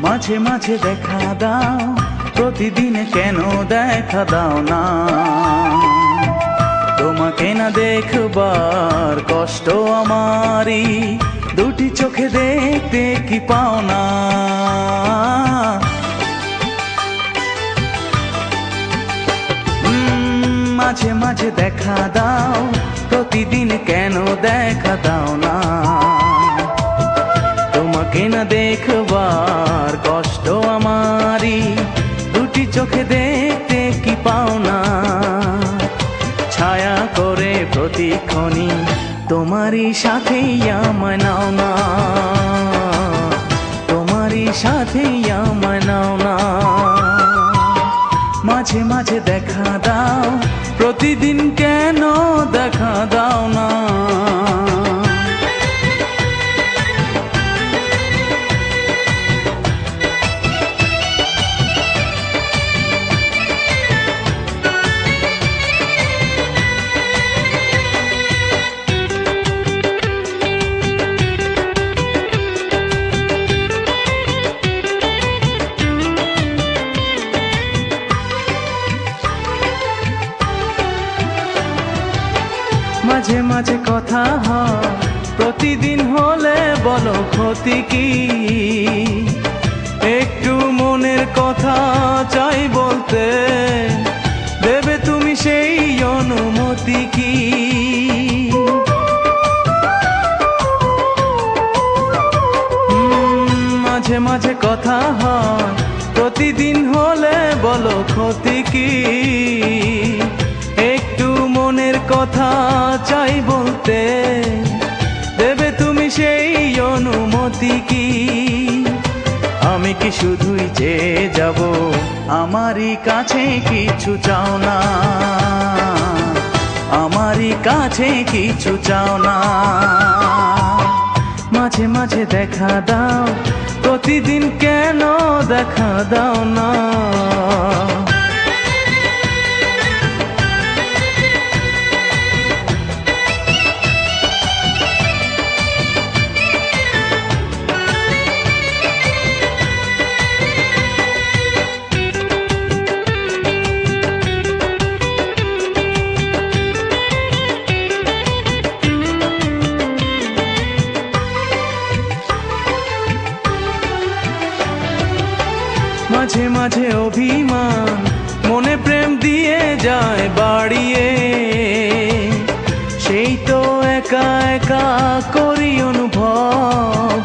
মাঝে মাঝে দেখা দাও, প্রতিদিন কেন দেখা দাও না? তোমাকে না দেখবার কষ্ট আমারই, দুটি চোখে দেখতে কি পাও না? মাঝে মাঝে দেখা দাও, প্রতিদিন কেন দেখা দাও না? তোমাকে না দেখবার কষ্ট আমারই, দুটি চোখে দেখতে কি পাও না? ছায়া করে প্রতিক্ষণই তোমারই সাথেই আমায় নাও না, তোমারই সাথেই আমায় নাও না। মাঝে মাঝে দেখা দাও, প্রতিদিন কেন দেখা দাও না? মাঝে মাঝে কথা হয়, প্রতিদিন হলে বলো ক্ষতি কি? একটু মনের কথা চাই বলতে, দেবে তুমি সেই অনুমতি কি? মাঝে মাঝে কথা হয়, প্রতিদিন হলে বলো ক্ষতি কি? একটু মনের কথা চাই বলতে, দেবে তুমি সেই অনুমতি কি? আমি কি শুধুই চেয়ে যাব, আমারই কাছে কিছু চাও না? আমারই কাছে কিছু চাও না? মাঝে মাঝে দেখা দাও, প্রতিদিন কেন দেখা দাও না? মাঝে মাঝে অভিমান মনে প্রেম দিয়ে যায় বাড়িয়ে, সেই তো একা একা করি অনুভব,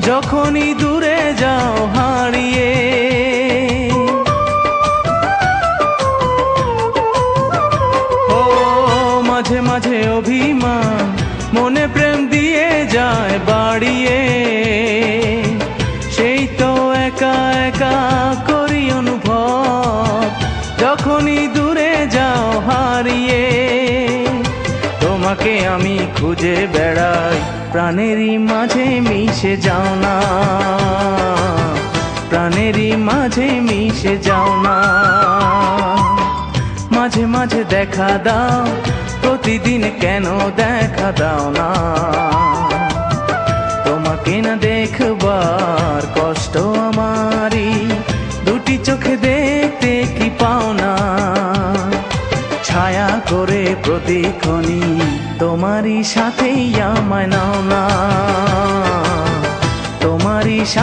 যখনই দূরে যাও হারিয়ে। ও মাঝে মাঝে অভিমান মনে প্রেম দিয়ে যায় বাড়িয়ে, সেই তো একা একা করি অনুভব, যখনই দূরে যাও হারিয়ে। তোমাকে আমি খুঁজে বেড়াই, প্রাণেরই মাঝে মিশে যাও না, প্রাণেরই মাঝে মিশে যাও না। মাঝে মাঝে দেখা দাও, প্রতিদিন কেন দেখা দাও না? তোমাকে না দেখবার কষ্ট আমারই, দুটি চোখে দেখতে কি পাও না? ছায়া করে প্রতিক্ষণই তোমারই সাথেই আমায় নাও না, তোমারই সাথে।